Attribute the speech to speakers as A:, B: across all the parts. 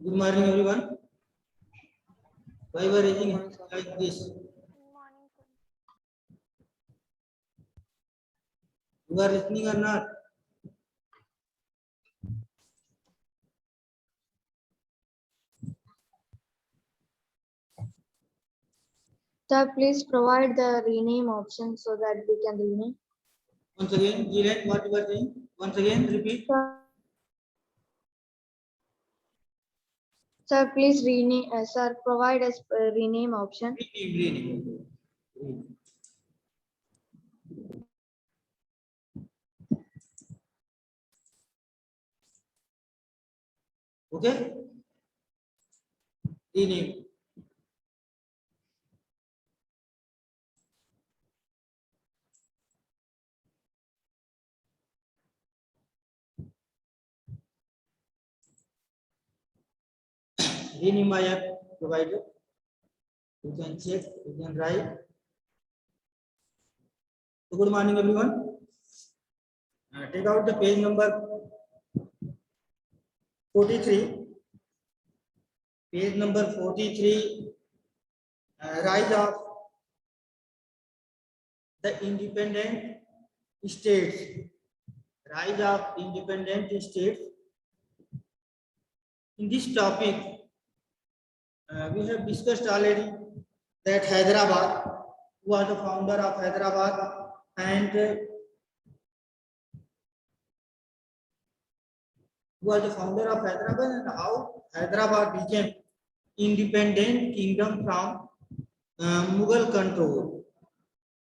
A: Good morning, everyone. Why were raising hands like this? You are listening or not?
B: Sir, please provide the rename option so that we can rename.
A: Once again, Jiren, what you were saying? Once again, repeat.
B: Sir, please rename. Sir, provide us rename option.
A: Rename. Okay? Rename. Rename I have provided. You can check, you can write. So good morning, everyone. Take out the page number 43. Page number 43. Rise of the independent states. Rise of independent states. In this topic, we have discussed already that Hyderabad was the founder of Hyderabad and how Hyderabad became independent kingdom from Mughal control.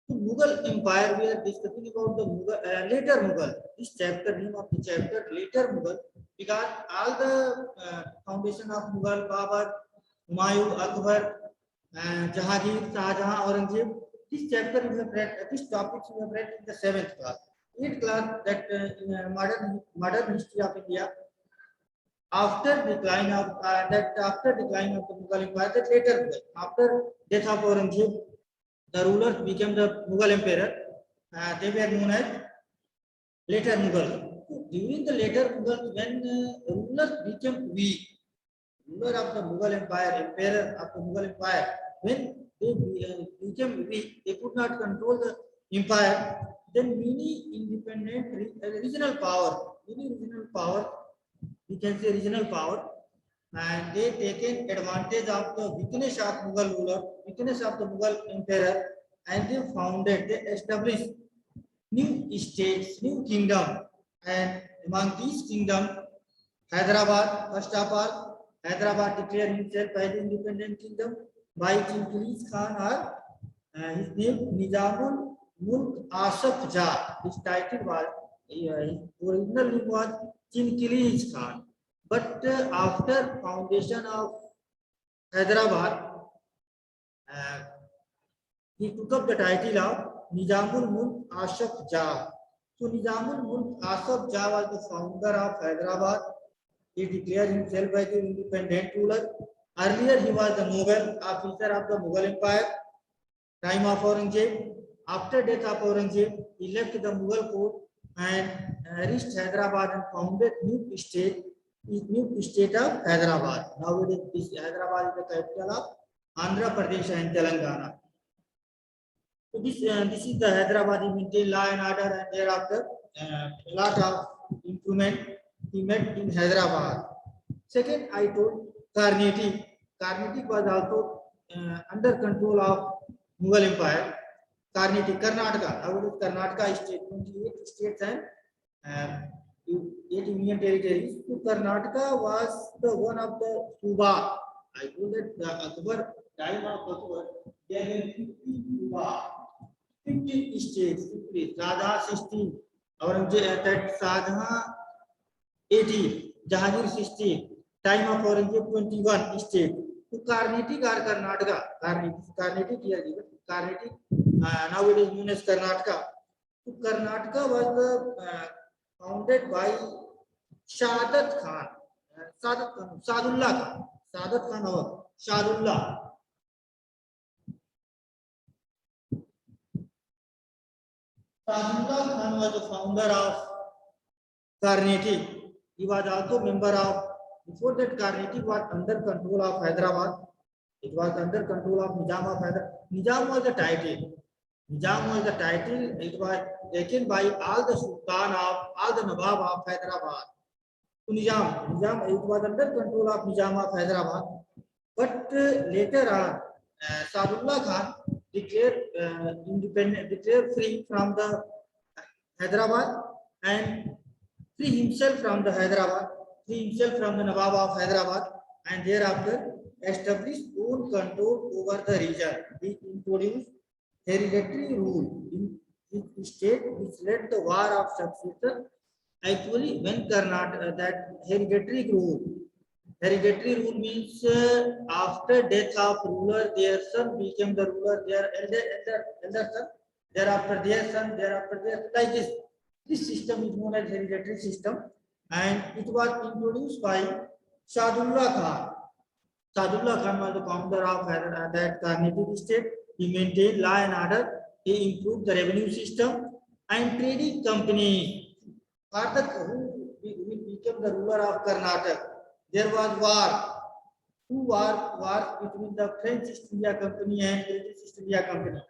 A: The Mughal Empire, we are discussing about the Mughal, later Mughal. This chapter, name of the chapter, later Mughal, because all the foundation of Mughal, Babur, Humayun, Akbar, Jahangir, Shahjahan, Aurangzeb. This chapter we have read, this topic we have read in the 7th class. 8th class, that modern history of India. After decline of after decline of the Mughal Empire, that later after death of Aurangzeb, the rulers became the Mughal emperor. They were known as later Mughal. During the later Mughal, when rulers became weak, ruler of the Mughal Empire, emperor of the Mughal Empire, when they became weak, they could not control the empire. Then many independent regional power, we can say regional power, and they taken advantage of the weakness of Mughal ruler, weakness of the Mughal emperor, and they established new states, new kingdom, and among these kingdom, Hyderabad, first of all, Hyderabad declared himself as the independent kingdom by Chinkiz Khan or his name Nizamul Mulk Asaf Jah. His title was, his original name was Chinkiz Khan. But after foundation of Hyderabad, uh, he took up the title of Nizamul Mulk Asaf Jah. So Nizamul Mulk Asaf Jah was the founder of Hyderabad. He declared himself as an independent ruler. Earlier, he was the noble officer of the Mughal Empire, time of Aurangzeb. After death of Aurangzeb, he left the Mughal court and reached Hyderabad and founded new state of Hyderabad. Nowadays, this Hyderabad is the capital of Andhra Pradesh and Telangana. So this is the Hyderabad. He maintained law and order, and thereafter a lot of improvement he made in Hyderabad. Second, I told Karnataka. Karnataka was also under control of Mughal Empire. Karnataka. Nowadays, Karnataka state, 28 states and 8 union territories. So Karnataka was the one of the Suba. I told that the Akbar, time of Akbar, there were 50 Suba. 50 states, 50, Shahjahan 16, Aurangzeb that Shahjahan 18, Jahangir 16, time of Aurangzeb 21 state. To Karnataka or Karnataka, Karnataka here given, Karnataka, now it is known as Karnataka. To Karnataka was the, founded by Sadat Khan, Sadullah Khan or Shadullah. Sadullah Khan was the founder of Karnataka. He was also member of Before that, Carnatic was under control of Hyderabad. It was under control of Nizam of Hyderabad. Nizam was the title. Nizam was the title. It was taken by all the Sultan of all the Nawab of Hyderabad. To Nizam, it was under control of Nizam of Hyderabad. But later on, Sadullah Khan declared independent, declared free from the Hyderabad and free himself from the Hyderabad, free himself from the Nawab of Hyderabad, and thereafter established own control over the region. He introduced hereditary rule in his state, which led the war of succession. Actually, when Karnataka, that hereditary rule means after death of ruler, their son became the ruler, their elder son, thereafter their son, thereafter their son, like this. This system is known as hereditary system, and it was introduced by Shadullah Khan. Sadullah Khan was the founder of that Carnatic state. He maintained law and order. He improved the revenue system and trading company. Further, who became the ruler of Karnataka? There was war. Two wars between the French East India Company and British East India Company.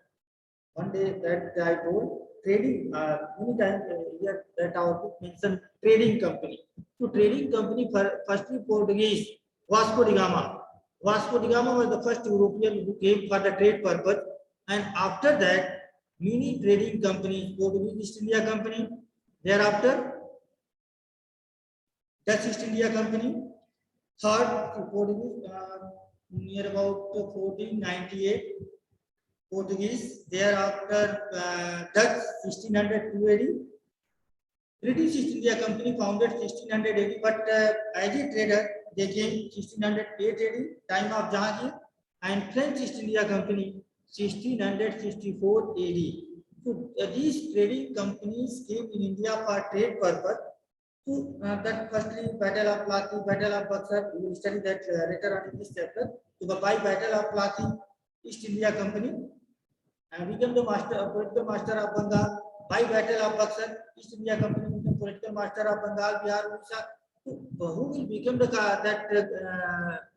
A: One day that I told trading. Many times here that our book mentioned trading company. So trading company firstly Portuguese Vasco da Gama. Vasco da Gama was the first European who came for the trade purpose, and after that, many trading companies, Portuguese East India Company, thereafter Dutch East India Company, third Portuguese near about 1498, Portuguese, thereafter Dutch 1602 AD, British East India Company founded 1600 AD, but as a trader they came 1608 AD, time of Jahangir, and French East India Company 1664 AD. So these trading companies came in India for trade purpose. So that firstly Battle of Plassey, Battle of Buxar, we will study that later on in this chapter. So the Battle of Plassey, East India Company and became the political master of Bengal. By Battle of Buxar, East India Company became political master of Bengal, Bihar, Odisha. Who will become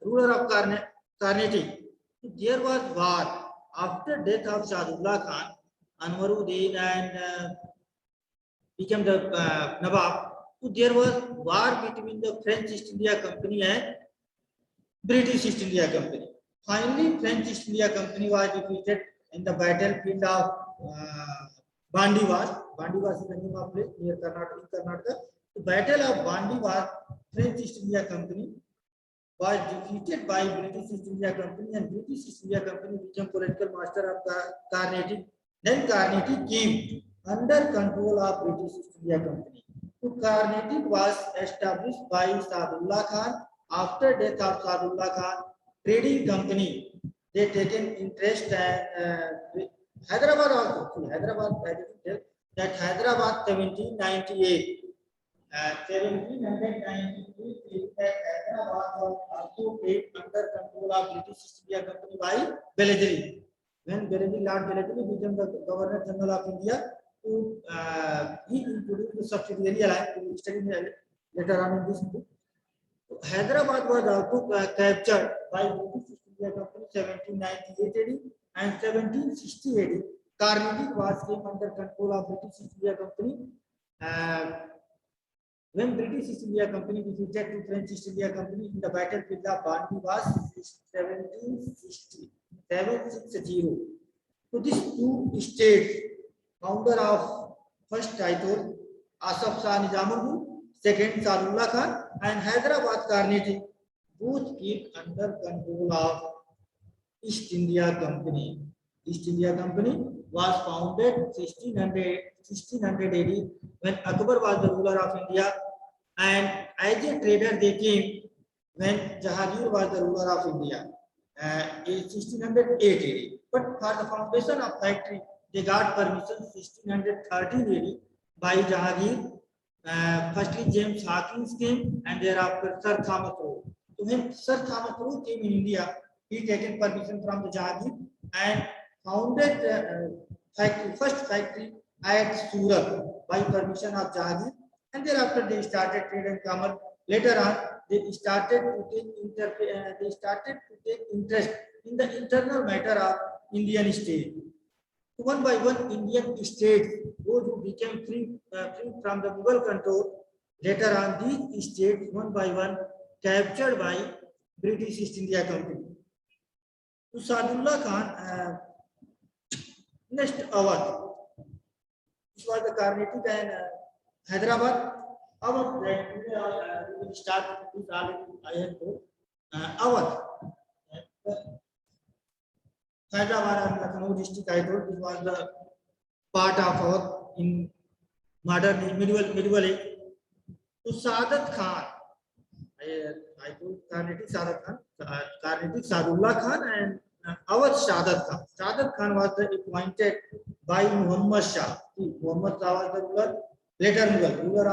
A: ruler of Carnatic? There was war after death of Shadullah Khan. Anwaruddin and became the Nawab. So there was war between the French East India Company and British East India Company. Finally, French East India Company was defeated in the battlefield of Bandiwas. Bandiwas is the name of place near Karnataka. The Battle of Bandiwas, French East India Company was defeated by British East India Company, and British East India Company became political master of Carnatic. Then Carnatic came under control of British East India Company. So Carnatic was established by Sadullah Khan. After death of Sadullah Khan, trading company they taken interest and Hyderabad also. See, Hyderabad, I didn't tell that Hyderabad 1798. 1798 that Hyderabad was also taken under control of British East India Company by Belladri. When Lord Belladri became the Governor General of India, he introduced the subsidiary alliance. We will study later on in this book. Hyderabad was also captured by British East India Company 1798 AD and 1760 AD. Carnatic was came under control of British East India Company. When British East India Company defeated to French East India Company in the battlefield of Bandiwas 1760. So these two states, founder of first title Asaf Shah Nizamuddin, second Sadullah Khan, and Hyderabad Carnatic, both came under control of East India Company. East India Company was founded 1600 AD when Akbar was the ruler of India, and as a trader they came when Jahangir was the ruler of India in 1608 AD. But for the foundation of factory, they got permission 1613 AD by Jahangir. Firstly, James Hawkins came, and thereafter Sir Thomas Roe. So when Sir Thomas Roe came in India, he taken permission from the Jahangir and founded first factory at Surat by permission of Jahangir, and thereafter they started trade and commerce. Later on, they started to take interest in the internal matter of Indian state. One by one, Indian states, those who became free from the Mughal control, later on, these states, one by one, captured by British East India Company. So Sadullah Khan, next Awadh. This was the Carnatic and Hyderabad. Awadh, we will start with already I have told. Awadh. Hyderabad and Lucknow district, I told, this was the part of Awadh in modern medieval age. So Saadat Khan, I told Carnatic Saadat Khan, Carnatic Sadullah Khan and Awadh Saadat Khan. Saadat Khan was appointed by Muhammad Shah. Muhammad Shah was the ruler, later Mughal,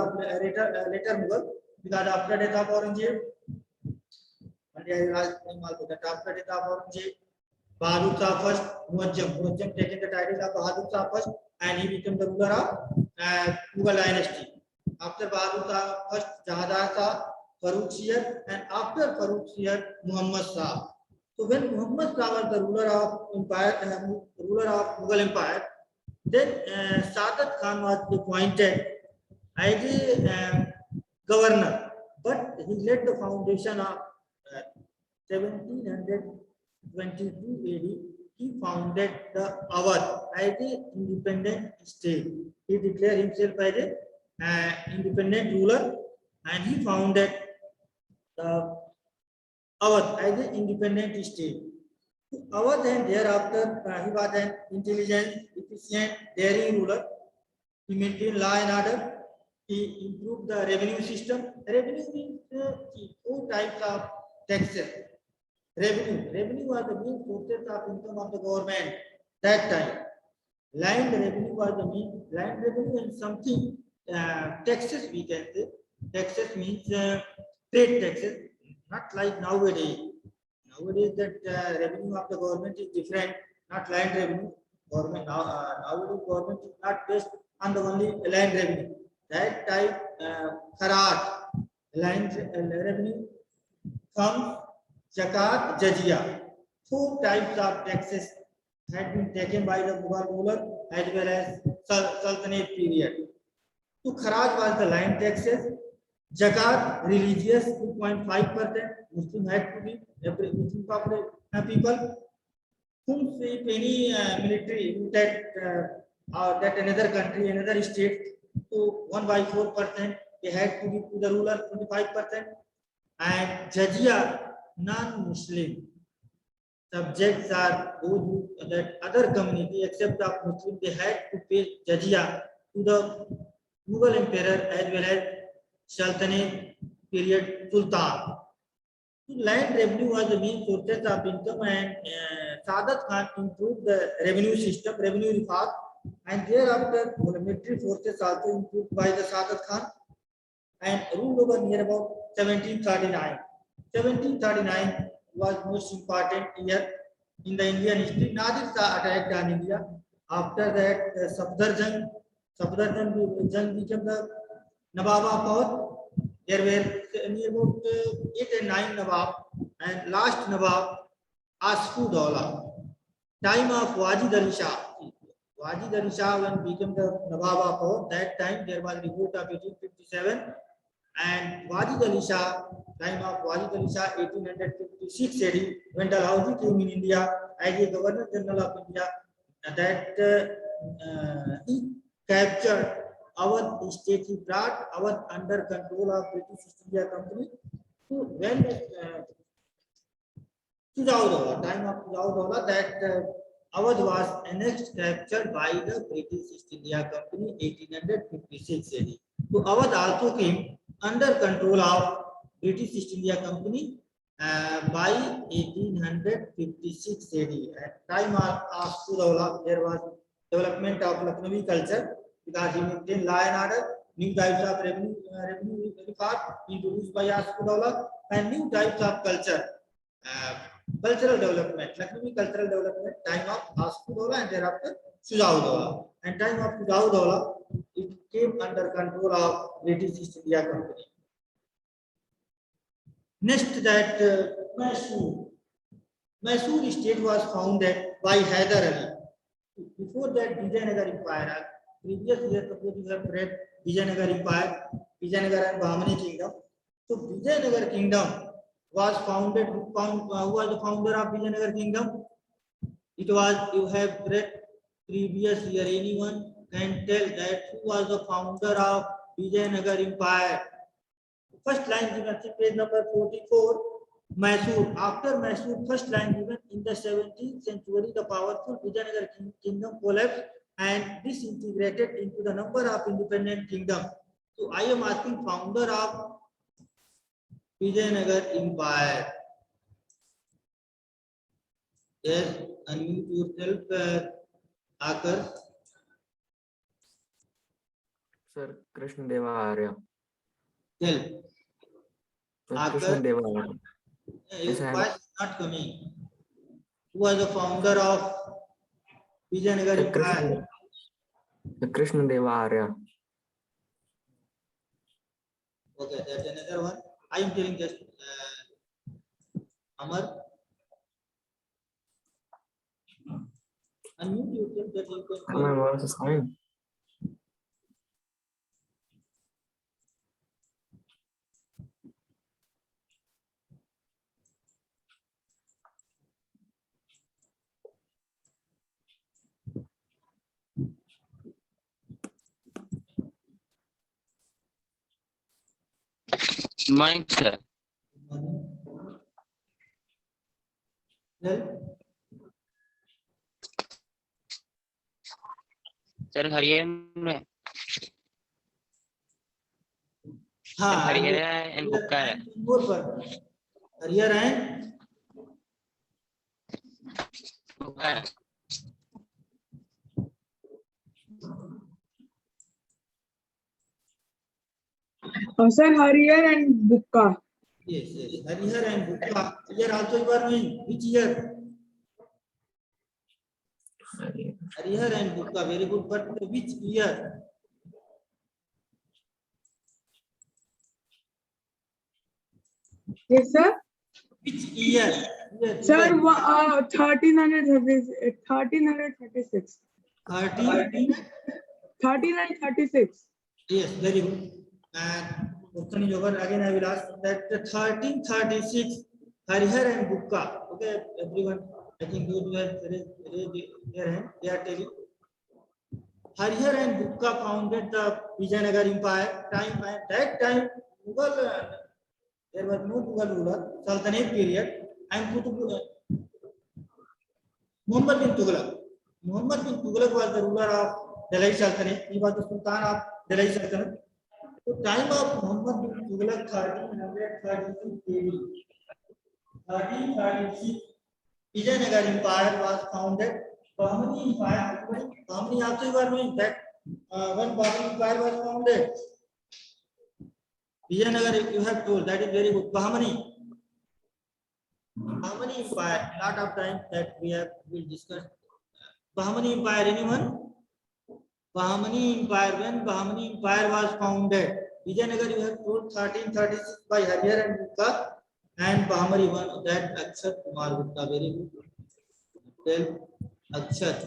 A: because after death of Aurangzeb, after death of Aurangzeb, Bahadur Shah first, Muazzam taking the title of Bahadur Shah first, and he became the ruler of Mughal dynasty. After Bahadur Shah first, Jahadar Shah, Farooq Shir, and after Farooq Shir, Muhammad Shah. So when Muhammad Shah was the ruler of Mughal Empire, then Saadat Khan was appointed as a governor, but he laid the foundation of 1722 AD. He founded the Awadh as an independent state. He declared himself as an independent ruler, and he founded the Awadh as an independent state. Awadh, and thereafter he was an intelligent, efficient, daring ruler. He maintained law and order. He improved the revenue system. Revenue means two types of taxes. Revenue was the main sources of income of the government that time. Land revenue was the main land revenue, and something taxes we can say. Taxes means trade taxes, not like nowadays. Nowadays, that revenue of the government is different, not land revenue. Government nowadays government is not based on the only land revenue. That type kharaj land revenue comes zakat, jizya. Four types of taxes had been taken by the Mughal ruler as well as Sultanate period. So kharaj was the land taxes. Zakat, religious 2.5%. Muslim had to be every Muslim people whom if any military that another country, another state, so 1/4%, they had to give to the ruler 25%. And jizya, non-Muslim subjects are those who, that other community except of Muslim, they had to pay jizya to the Mughal emperor as well as Sultanate period Sultan. So land revenue was the main sources of income, and Saadat Khan improved the revenue system, revenue reform, and thereafter military forces also improved by the Saadat Khan and ruled over near about 1739. 1739 was most important year in the Indian history. Nadir Shah attacked on India. After that, Safdar Jang became the Nawab of Awadh. There were near about 8 and 9 Nawab, and last Nawab, Asfu Daula. Time of Wajid Ali Shah. Wajid Ali Shah, when became the Nawab of Awadh, that time there was revolt of 1857, and Wajid Ali Shah, time of Wajid Ali Shah, 1856 AD, when Dalhousie came in India as a Governor General of India, that he captured Awadh state. He brought Awadh under control of British East India Company. So when time of Sujaudola, that Awadh was annexed, captured by the British East India Company 1856 AD. So Awadh also came under control of British East India Company by 1856 AD. At time of Sujaudola, there was development of Lucknowi culture, because he maintained law and order. New types of revenue reform introduced by Asfuddaulah, and new types of cultural development, Lucknowi cultural development, time of Asfuddaulah, and thereafter Sujaudola. And time of Sujaudola, it came under control of British East India Company. Next, that Mysore state was founded by Hyder Ali. Before that, Vijayanagar Empire. Previous year, suppose you have read Vijayanagar Empire, Vijayanagar and Bahmani Kingdom. So Vijayanagar Kingdom was founded. Who was the founder of Vijayanagar Kingdom? It was, you have read previous year. Anyone can tell that who was the founder of Vijayanagar Empire? First line given, page number 44. Mysore. After Mysore, first line given, in the 17th century, the powerful Vijayanagar kingdom collapsed and disintegrated into the number of independent kingdoms. So I am asking founder of Vijayanagar Empire. Yes, unmute yourself, Akar.
C: Sir, Krishna Deva Arya.
A: Tell.
C: Sir, Krishna Deva Arya.
A: Your voice is not coming. Who was the founder of Vijayanagar Empire?
C: Krishna Deva Arya.
A: Okay, that's another one. I am telling just Amar. Unmute yourself that you can.
C: My voice is coming.
D: Morning, sir.
A: Well,
D: sir हरियर में
A: हाँ,
D: हरियर and बुक्का है
A: बोल पर हरियर है
D: बुक्का है
E: Sir, Harier and Bukka.
A: yes hariher and bukka. Here also you are knowing which year? Hariher and bukka, very good, but which year?
E: Yes, sir.
A: Which year?
E: Sir, 1336. 1336.
A: Yes, very good. And question is over. Again, I will ask that 1336, Hariher and Bukka. Okay, everyone, I think those who have raised their hand, they are telling. Hariher and Bukka founded the Vijayanagar Empire. That time, Mughal, there was no Mughal ruler, Sultanate period, and Muhammad bin Tughlaq. Muhammad bin Tughlaq was the ruler of Delhi Sultanate. He was the Sultan of Delhi Sultanate. The time of Muhammad bin Tughlaq, 1336 AD. 1336, Vijayanagar Empire was founded. Bahmani Empire, Bahmani also you are knowing that when Bahmani Empire was founded, Vijayanagar you have told, that is very good. Bahmani Empire, lot of time that will discuss. Bahmani Empire, anyone? Bahmani Empire, when Bahmani Empire was founded, Vijayanagar you have told 1336 by Hariher and Bukka, and Bahmani one, that Akshat Kumar Gupta, very good. Tell Akshat.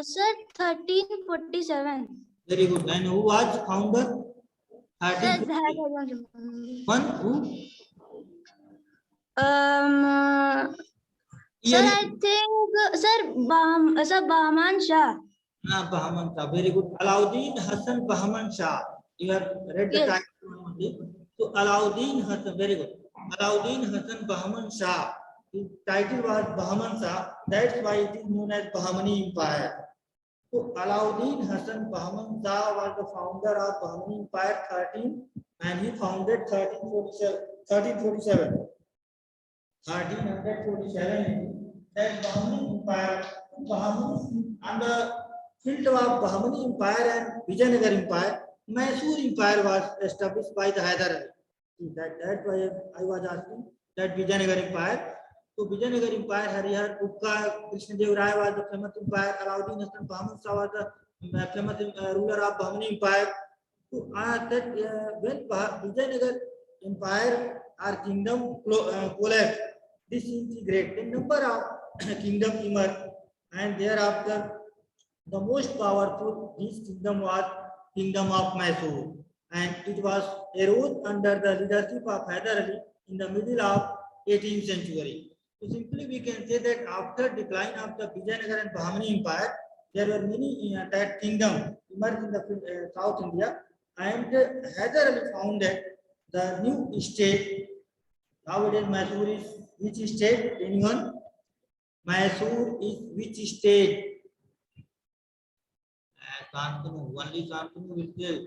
B: Sir, 1347.
A: Very good. And who was founder? 1347. One who?
B: Sir, I think Sir Bahman Shah.
A: Bahman Shah. Very good. Alauddin Hassan Bahman Shah. You have read the
B: Yes.
A: title. So Alauddin Hassan. Very good. Alauddin Hassan Bahman Shah. His title was Bahman Shah. That's why it is known as Bahmani Empire. So Alauddin Hassan Bahman Shah was the founder of Bahmani Empire 13, and he founded 1347. 1347. That Bahmani Empire, on the field of Bahmani Empire and Vijayanagar Empire, Mysore Empire was established by the Hyder Ali. That's why I was asking that Vijayanagar Empire. So Vijayanagar Empire, Hariher, Bukka, Krishna Deva Raya was the famous empire. Alauddin Hassan Bahman Shah was the famous ruler of Bahmani Empire. So when Vijayanagar Empire or kingdom collapsed, disintegrate, the number of kingdom emerged, and thereafter the most powerful this kingdom was kingdom of Mysore, and it was arose under the leadership of Hyder Ali in the middle of 18th century. So simply we can say that after decline of the Vijayanagar and Bahmani Empire, there were many that kingdom emerged in the South India, and Hyder Ali founded the new state. Nowadays Mysore is which state? Anyone? Mysore is which state? Shantanu, only Shantanu will tell.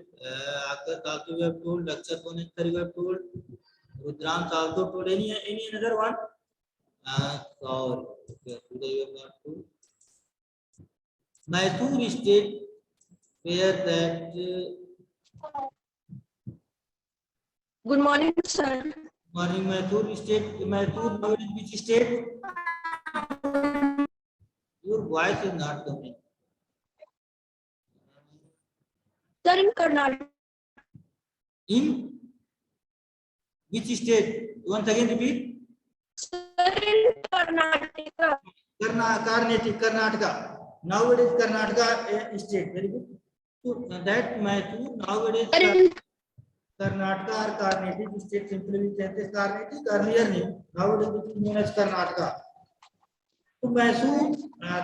A: Akash also we have told, Lakshya Koneshwari we have told, Rudransh also told. Any another one? Sorry, okay, today we have not told. Mysore state where that
F: Good morning, sir.
A: morning Mysore state, Mysore nowadays which state? Your voice is not coming.
F: Sir, in Karnataka.
A: In which state? Once again repeat.
F: Sir, in Karnataka.
A: Karnataka. Nowadays Karnataka state. Very good. So that Mysore nowadays
F: Sir, in
A: Karnataka or Karnataka state, simply we can say Karnataka earlier name. Nowadays it is known as Karnataka. So Mysore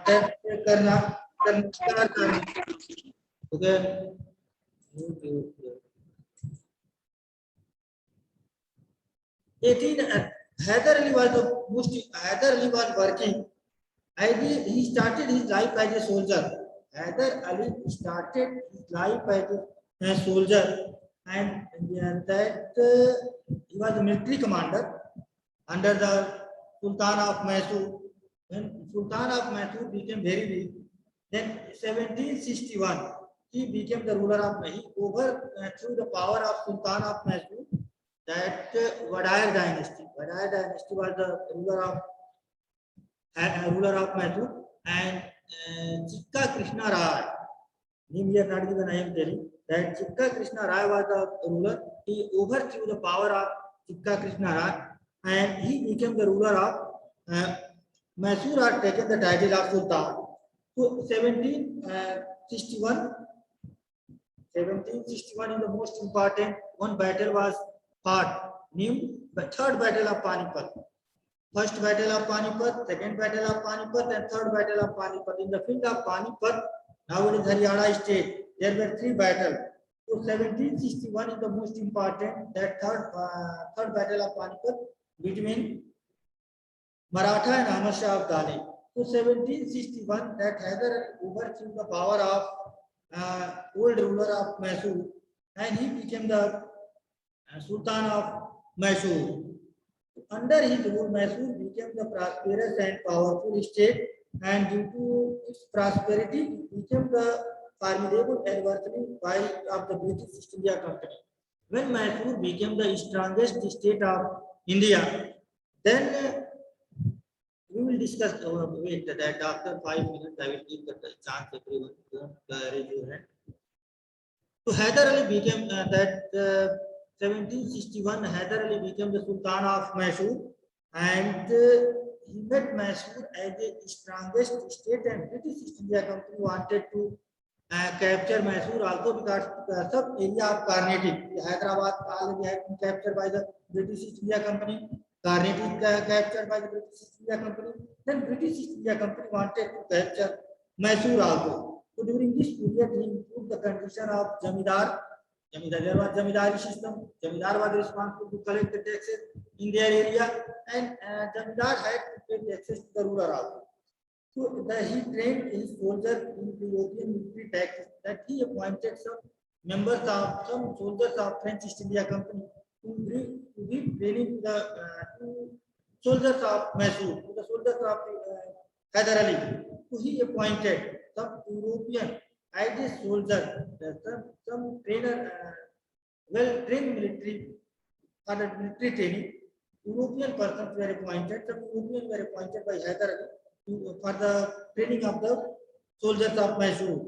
A: that Karnataka or Karnataka. Okay. Hyder Ali was the most. Hyder Ali was working. He started his life as a soldier. Hyder Ali started his life as a soldier, and that he was a military commander under the Sultan of Mysore. When Sultan of Mysore became very weak, then 1761 he became the ruler of Mahi over through the power of Sultan of Mysore. That Wadayar dynasty. Wadayar dynasty was the ruler of Mysore, and Chikka Krishna Rai. Name here not given. I am telling that Chikka Krishna Rai was the ruler. He overthrew the power of Chikka Krishna Rai, and he became the ruler of Mysore. Had taken the title of Sultan. So 1761 is the most important. One battle was fought, named the third battle of Panipat. First battle of Panipat, second battle of Panipat, and third battle of Panipat. In the field of Panipat, nowadays Haryana state, there were three battles. So 1761 is the most important. That third battle of Panipat between Maratha and Ahmad Shah Abdali. So 1761, that Hyder overthrew the power of old ruler of Mysore, and he became the Sultan of Mysore. Under his rule, Mysore became the prosperous and powerful state, and due to its prosperity, it became the formidable adversary of the British East India Company. When Mysore became the strongest state of India, then we will discuss. Wait, that after 5 minutes, I will give the chance everyone. Don't raise your hand. So Hyder Ali became 1761. Hyder Ali became the Sultan of Mysore, and he made Mysore as the strongest state, and British East India Company wanted to capture Mysore also because some area of Carnatic, Hyderabad already had been captured by the British East India Company. Carnatic captured by the British East India Company. Then British East India Company wanted to capture Mysore also. So during this period, he improved the condition of Jamidar. There was Jamidari system. Jamidar was responsible to collect the taxes in their area, and Jamidar had to pay taxes to the ruler also. So he trained his soldiers in the European military tactics. That he appointed some soldiers of French East India Company to be training the soldiers of Mysore, to the soldiers of Hyder Ali. So he appointed some European ideal soldiers, some trainer, well-trained military for the military training. European persons were appointed. Some Europeans were appointed by Hyder Ali for the training of the soldiers of Mysore.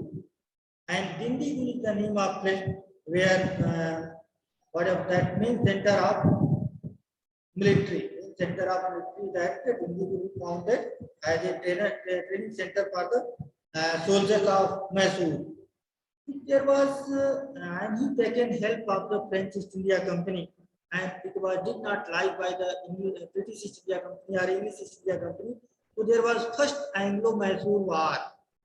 A: And Dindigul is the name of place where what of that means center of military. Center of military that Dindigul is founded as a training center for the soldiers of Mysore. There was and he taken help of the French East India Company, and it was did not like by the British East India Company or English East India Company. So there was first Anglo-Mysore War.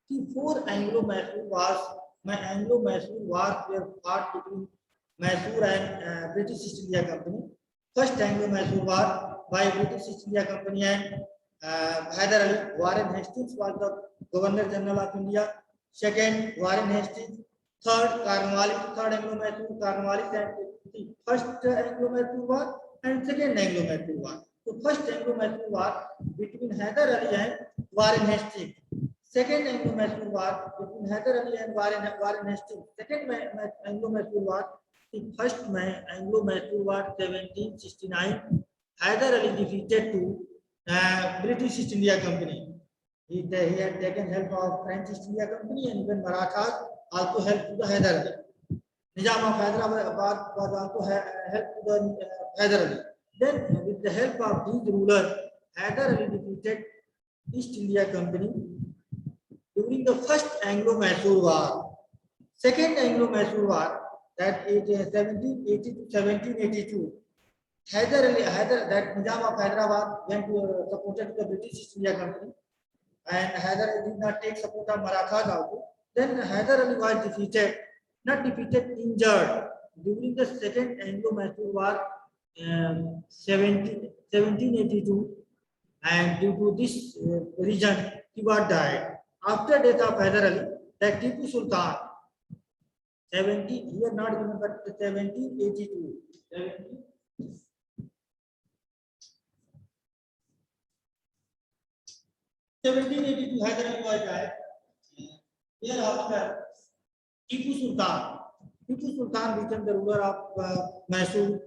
A: Before Anglo-Mysore wars, Anglo-Mysore wars were fought between Mysore and British East India Company. First Anglo-Mysore war by British East India Company and Hyder Ali. Warren Hastings was the Governor General of India. Second, Warren Hastings. Third, Cornwallis. Third Anglo-Mysore, Cornwallis, and the first Anglo-Mysore war and second Anglo-Mysore war. So first Anglo-Mysore war between Hyder Ali and Warren Hastings. Second Anglo-Mysore war between Hyder Ali and Warren Hastings. Second Anglo-Mysore war. The first Anglo-Mysore war 1769. Hyder Ali defeated to British East India Company. He had taken help of French East India Company and even Marathas also helped to the Hyder Ali. Nizam of Hyderabad was also helped to the Hyder Ali. Then with the help of these rulers, Hyder Ali defeated East India Company during the first Anglo-Mysore war. Second Anglo-Mysore war, that is 1780 to 1782. That Nizam of Hyderabad went to supported the British East India Company, and Hyder Ali did not take support of Marathas also. Then Hyder Ali was defeated, injured during the second Anglo-Mysore war 1782, and due to this reason he was died. After death of Hyder Ali, that Tipu Sultan 1782. 1782 Hyder Ali was died. Thereafter, Tipu Sultan became the ruler of Mysore,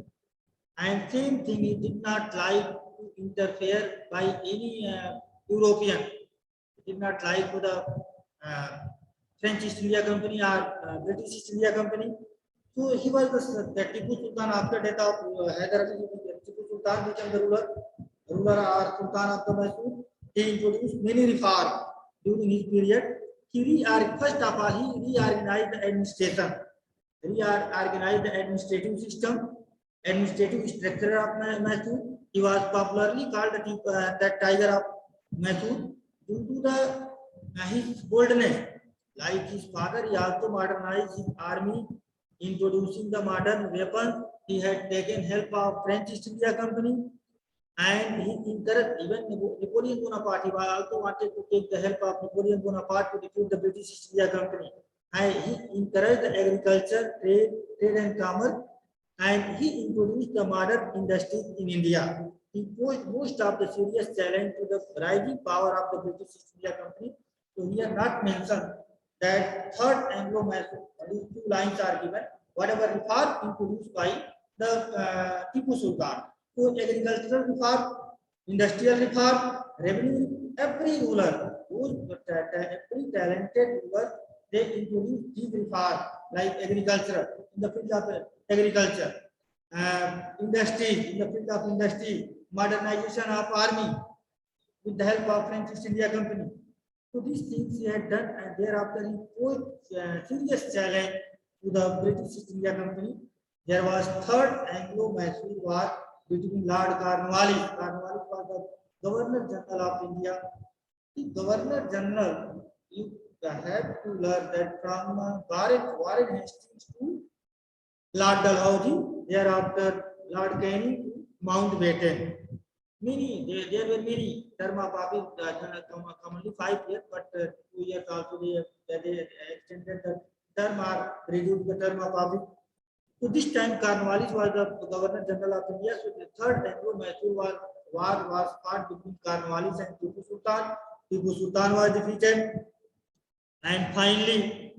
A: and same thing, he did not like to interfere by any European. He did not like to the French East India Company or British East India Company. So he was the Tipu Sultan. After death of Hyder Ali, Tipu Sultan became the ruler or Sultan of the Mysore. He introduced many reforms during his period. First of all, he reorganized the administration, reorganized the administrative system, administrative structure of Mysore. He was popularly called the Tiger of Mysore due to his boldness. Like his father, he also modernized his army, introducing the modern weapons. He had taken help of French East India Company, and he encouraged even Napoleon Bonaparte. He also wanted to take the help of Napoleon Bonaparte to defeat the British East India Company. And he encouraged the agriculture, trade and commerce, and he introduced the modern industries in India. He posed most of the serious challenge to the rising power of the British East India Company. So here not mentioned that third Anglo-Mysore, these two lines are given. Whatever reform introduced by the Tipu Sultan. So agricultural reform, industrial reform, revenue, every ruler, every talented ruler, they introduce these reforms like agriculture, in the field of agriculture, industries, in the field of industry, modernization of army with the help of French East India Company. So these things he had done, and thereafter he posed serious challenge to the British East India Company. There was third Anglo-Mysore war between Lord Cornwallis. Cornwallis was the Governor General of India. The Governor General, you have to learn that from Warren Hastings to Lord Dalhousie, thereafter Lord Canning to Mountbatten. There were many term of office, commonly 5 years, but 2 years also they extended the term or reduced the term of office. So this time Cornwallis was the Governor General of India. So the third Anglo-Mysore war was fought between Cornwallis and Tipu Sultan. Tipu Sultan was defeated, and finally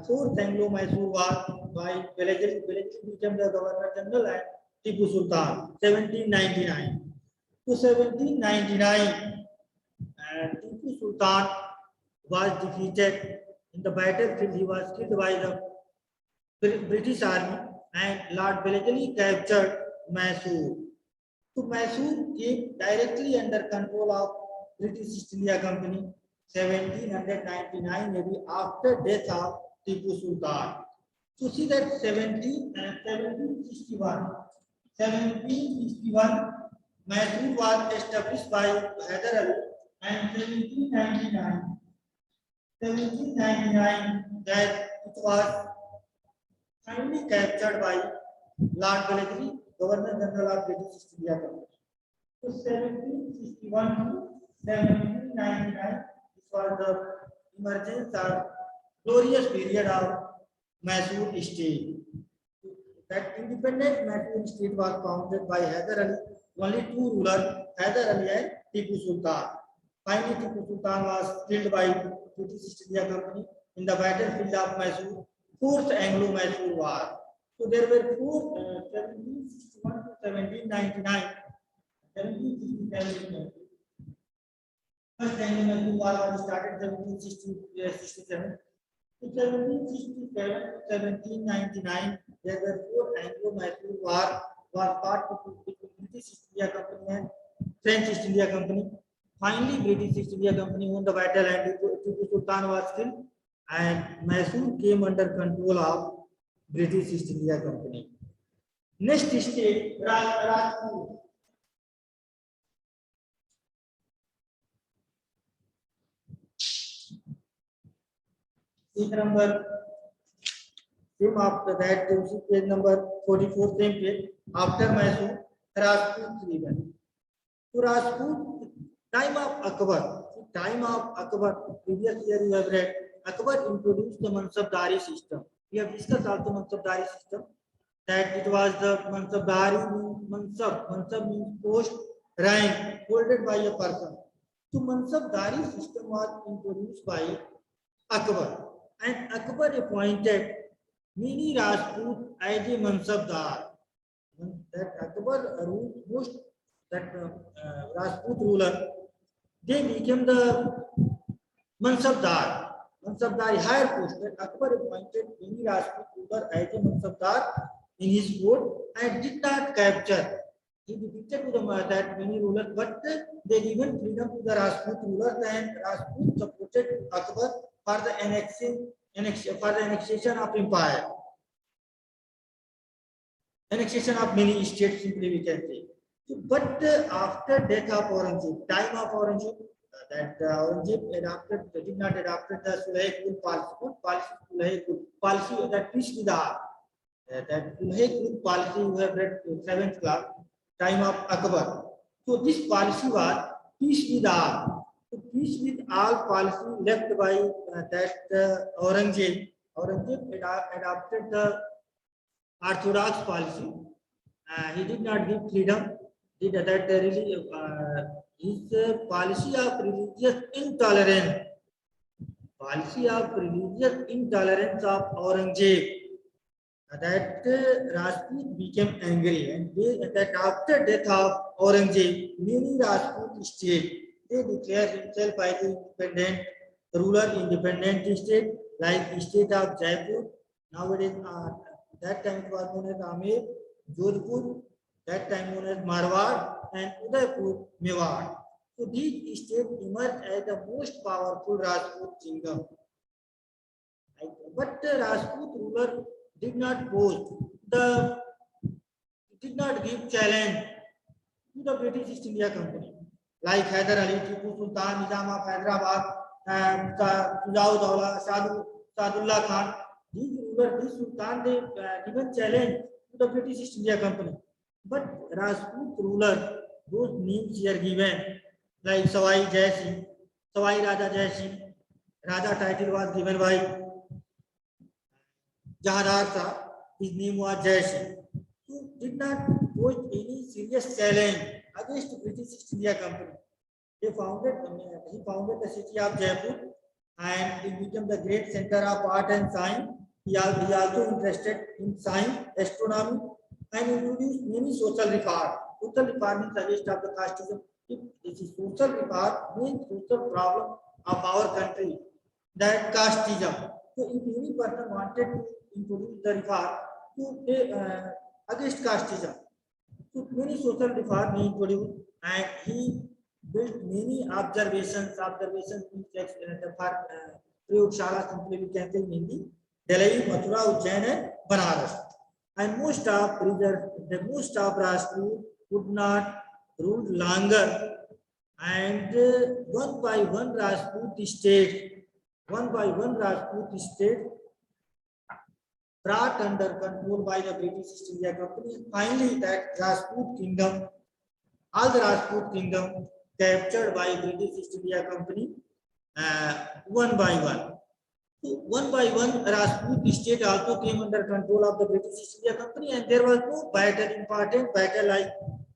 A: fourth Anglo-Mysore war by Wellesley became the Governor General and Tipu Sultan 1799. To 1799, Tipu Sultan was defeated In the battlefield, he was killed by the British Army, and Lord Wellesley captured Mysore. So Mysore came directly under control of British East India Company 1799 AD after death of Tipu Sultan. So see that 1761 Mysore was established by Hyder Ali, and 1799 that it was finally captured by Lord Wellesley, Governor General of British East India Company. So 1761 to 1799, this was the emergence or glorious period of Mysore state. That independent Mysore state was founded by Hyder Ali, only two rulers, Hyder Ali and Tipu Sultan. Finally, Tipu Sultan was killed by British East India Company in the battlefield of Mysore, Fourth Anglo-Mysore War. So there were 1761 to 1799. 1767. First Anglo-Mysore War was started 1767. In 1767 to 1799, there were 4 Anglo-Mysore War was fought between British East India Company and French East India Company. Finally, British East India Company won the battle and Tipu Sultan was killed, and Mysore came under control of British East India Company. Next state, Rajput. Page number, same after that, page number 44, same page. After Mysore, Rajput region. So Rajput, time of Akbar, previous year you have read, Akbar introduced the Mansabdari system. We have discussed also Mansabdari system, that it was the Mansabdari means Mansab means post, rank, holded by a person. So Mansabdari system was introduced by Akbar, and Akbar appointed many Rajput as a Mansabdar. That Akbar ruled most that Rajput ruler, they became the Mansabdar, higher post. That Akbar appointed many Rajput ruler as a Mansabdar in his court and did not capture. He defeated to that many rulers, but they given freedom to the Rajput rulers, and Rajput supported Akbar for the annexation of empire, annexation of many states, simply we can say. But after death of Aurangzeb, time of Aurangzeb, that Aurangzeb did not adopted the Sulhek policy, that peace with all. That Sulhek policy you have read in 7th class, time of Akbar. So this policy was peace with all. So peace with all policy left by Aurangzeb. Aurangzeb adopted the orthodox policy. He did not give freedom. His policy of religious intolerance of Aurangzeb, that Rajput became angry, and that after death of Aurangzeb, many Rajput states, they declared himself as independent ruler, independent state, like the state of Jaipur. Nowadays, that time it was known as Amer, Jodhpur, that time known as Marwar, and Udaipur, Mewar. So these states emerged as the most powerful Rajput kingdom. But the Rajput ruler did not give challenge to the British East India Company, like Hyder Ali, Tipu Sultan, Nizam of Hyderabad, Shujaudawla, Sadullah Khan. These rulers, these Sultan, they given challenge to the British East India Company. But Rajput ruler, those names here given, like Sawai Jai Singh, Sawai Raja Jai Singh, Raja title was given by Jahadar Shah, his name was Jai Singh. So did not pose any serious challenge against the British East India Company. He founded the city of Jaipur, and it became the great center of art and science. He also interested in science, astronomy, and introduced many social reforms. Social reform means against of the casteism. If this is social reform, means social problem of our country. that casteism. So if any person wanted to introduce the reform to against casteism, so many social reform he introduced, and he built many observations for प्रयोगशाला simply we can say in Hindi, Delhi, Mathura, Ujjain and Banaras. And most of Rajput would not rule longer, and one by one Rajput state brought under control by the British East India Company. Finally, that Rajput kingdom, all the Rajput kingdom captured by British East India Company one by one. So one by one, Rajput state also came under control of the British East India Company, and there was no important battle like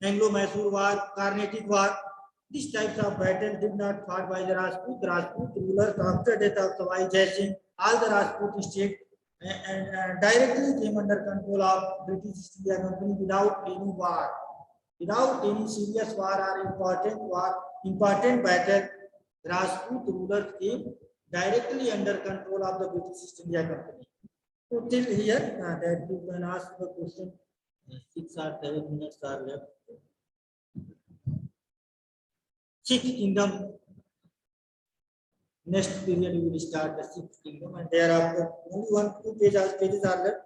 A: Anglo-Mysore War, Carnatic War. These types of battles did not fought by the Rajput rulers after death of Sawai Jai Singh. All the Rajput state and directly came under control of British East India Company without any war, without any serious war or important battle. Rajput rulers came directly under control of the British East India Company. So till here, that you can ask the question. 6 or 7 minutes are left. Sixth kingdom. Next period we will start the sixth kingdom, and thereafter only 2 pages are left.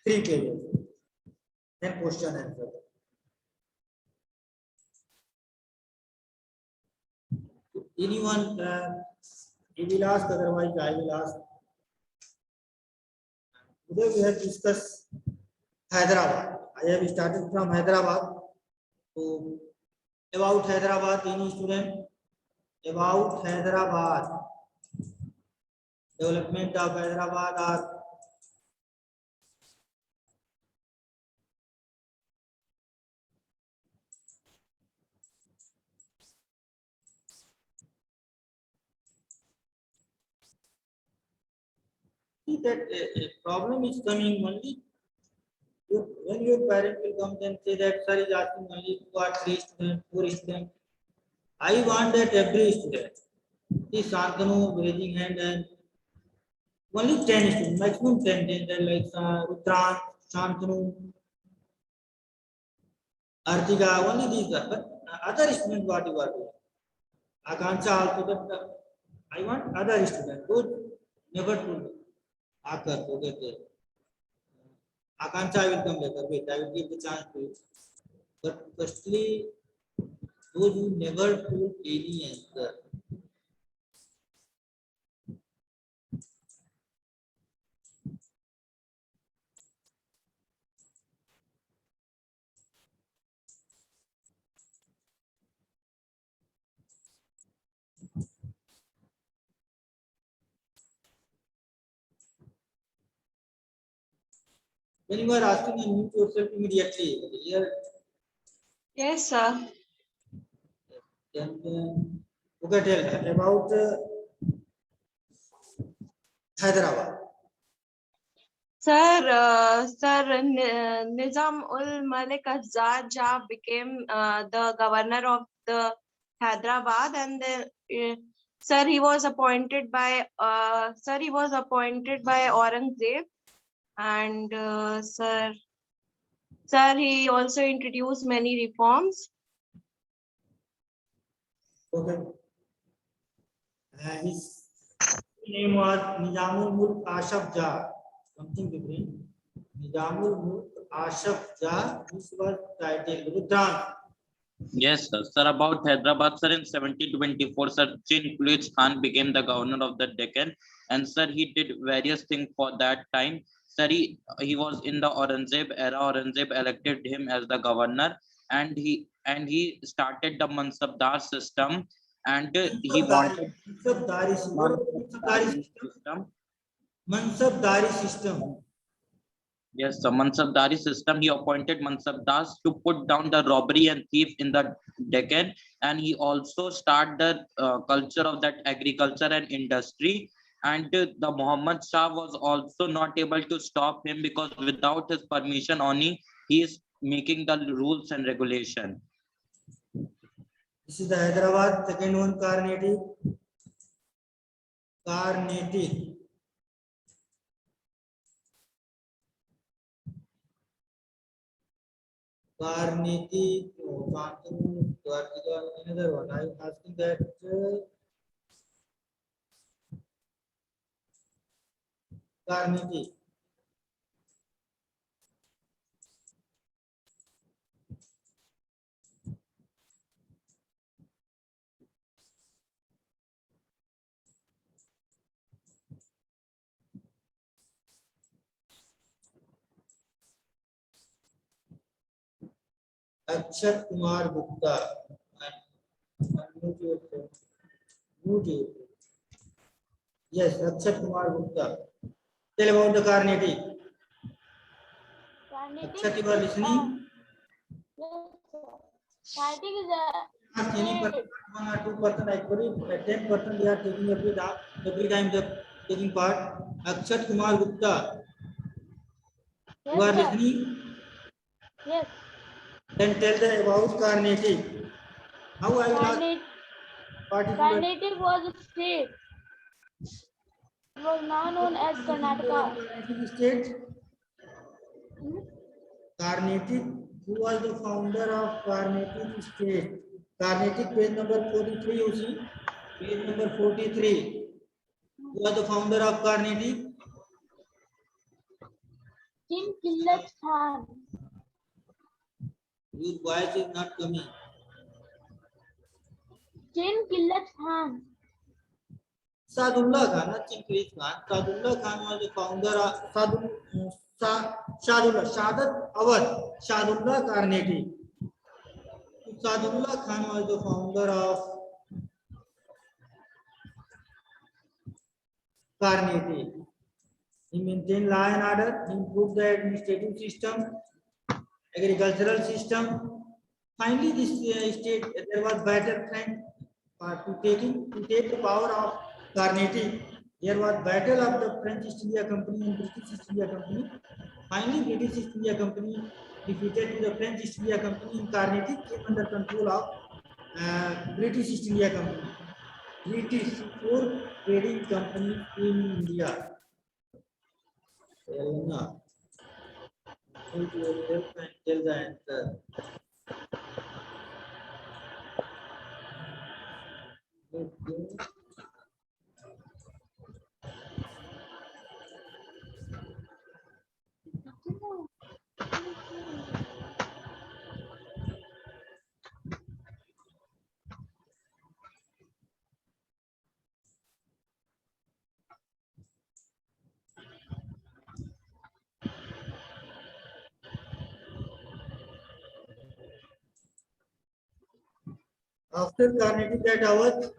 A: 3 pages. Then question and answer. Anyone he will ask, otherwise I will ask. Today we have discussed Hyderabad. I have started from Hyderabad. So about Hyderabad, any student? About Hyderabad. Development of Hyderabad or see that a problem is coming only when your parent will come and say that sir is asking only 2 or 3 students, 4 students. I want that every student. See Santanu raising hand and only 10 students, maximum 10, then like Rudran, Santanu, Artiga, only these are. But other students what you are doing? Akanksha also that I want other students. Those never to Akar, forget it. Akanksha I will come later. Wait, I will give the chance to you. But firstly, those who never told any answer. When you are asking, unmute yourself immediately. Here,
F: Yes, sir.
A: then okay, tell about Hyderabad.
G: Sir, Nizam ul Malik Azad Jah became the governor of the Hyderabad, and sir, he was appointed by Aurangzeb, and sir, he also introduced many reforms.
A: Okay. His name was Nizamul Mulk Ashaf Jah. Something different. Nizamul Mulk Ashaf Jah. This was titled Rudran.
H: Yes, sir. Sir, about Hyderabad, sir, in 1724, Sir Chin Kulij Khan became the governor of the Deccan, and sir, he did various things for that time. Sir, he was in the Aurangzeb era. Aurangzeb elected him as the governor, and he started the Mansabdar system, and he wanted
A: Mansabdari system. Mansabdari system.
H: Yes, the Mansabdari system. He appointed Mansabdars to put down the robbery and thief in the Deccan, and he also started the culture of that agriculture and industry. And the Muhammad Shah was also not able to stop him, because without his permission only, he is making the rules and regulation.
A: This is the Hyderabad. Second one, Carnatic. Carnatic. Carnatic. Another one. I'm asking that. Carnatic. Akshat Kumar Gupta. Yes, Akshat Kumar Gupta. Tell about the Carnatic. Akshat, you are listening?
B: Carnatic is
A: Ask any person, 1 or 2%, actually 10% they are taking every time they are taking part. Akshat Kumar Gupta. You are listening?
B: Yes.
A: Then tell them about Carnatic. How I will ask particular
B: Carnatic was a state. It was now known as Karnataka.
A: Carnatic state. Carnatic, who was the founder of Carnatic state? Carnatic, page number 43, you see? Page number 43. Who was the founder of Carnatic?
B: Chin Killat Khan.
A: Your voice is not coming.
B: Chin Killat Khan.
A: Sadullah Khan, not Chinkiz Khan. Sadullah Khan was the founder of Shadat Awad, Shadullah Carnatic. Sadullah Khan was the founder of Carnatic. He maintained law and order, improved the administrative system, agricultural system. Finally, this state, there was battle French to take the power of Carnatic. There was battle of the French East India Company and British East India Company. Finally, British East India Company defeated to the French East India Company, and Carnatic came under control of British East India Company. British 4 trading companies in India. Elena, hold yourself and tell the answer. Okay. After Carnatic, that Awadh.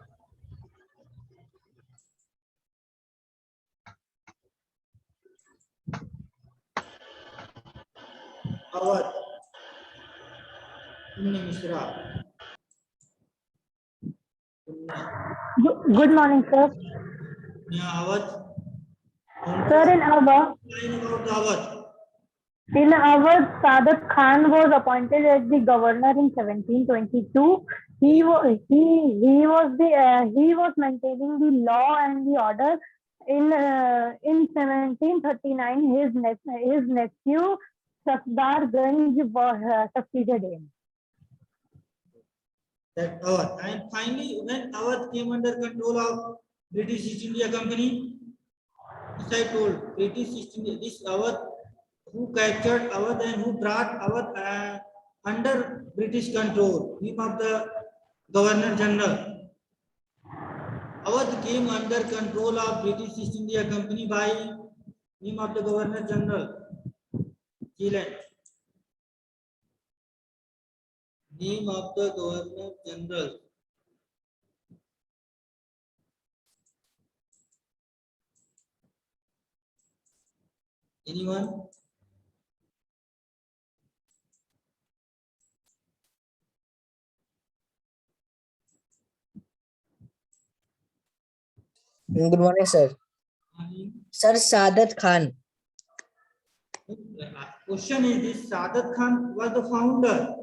A: Awadh. Punni Mishra.
I: Good morning, sir.
A: Yeah, Awadh.
I: Sir, in Awadh, Sadat Khan was appointed as the governor in 1722. He was maintaining the law and the order. In 1739, his nephew Safdar Ganj succeeded him.
A: That Awadh. And finally, when Awadh came under control of British East India Company, as I told, British East India, this Awadh, who captured Awadh and who brought Awadh under British control, name of the Governor General. Awadh came under control of British East India Company by name of the Governor General. Zealand. Name of the Governor General. Anyone?
J: Good morning, sir. Sir, Sadat Khan.
A: Question is this: Sadat Khan was the founder.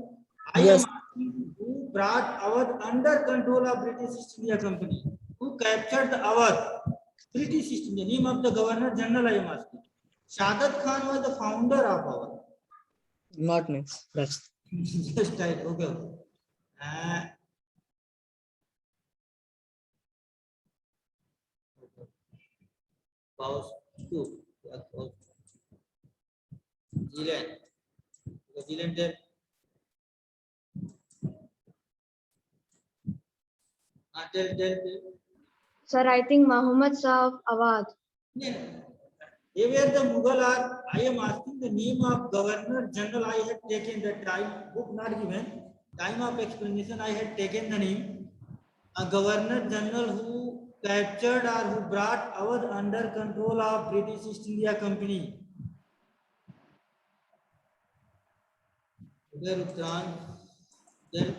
A: I
J: Yes.
A: am asking who brought Awadh under control of British East India Company? Who captured Awadh? British East India. Name of the Governor General I am asking. Shadat Khan was the founder of our.
J: Not means. That's
A: Just right. Okay. Pause. Two. Zealand. Zealand. Tell.
K: Sir, I think Muhammad Shah of Awadh.
A: They were the Mughal are. I am asking the name of Governor General. I had taken the time. Book not given. Time of explanation. I had taken the name. A Governor General who captured or who brought Awadh under control of British East India Company. Then Rudran. Tell.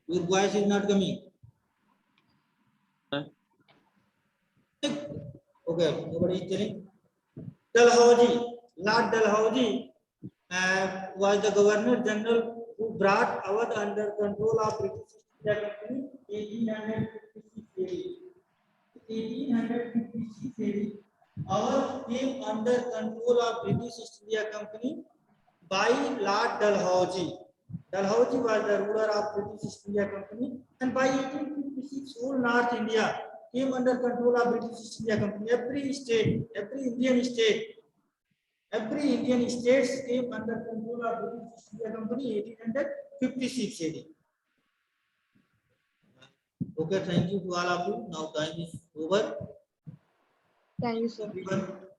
A: Your voice is not coming.
H: Sir.
A: Okay, nobody is telling. Dalhousie, Lord Dalhousie was the Governor General who brought Awadh under control of British East India Company 1856 1856 Awadh came under control of British East India Company by Lord Dalhousie. Dalhousie was the ruler of British East India Company, and by 1856 whole North India came under control of British East India Company. Every state, every Indian states came under control of British East India Company 1856 AD. Okay, thank you to all of you. Now time is over.
K: Thank you, sir.
A: Everyone.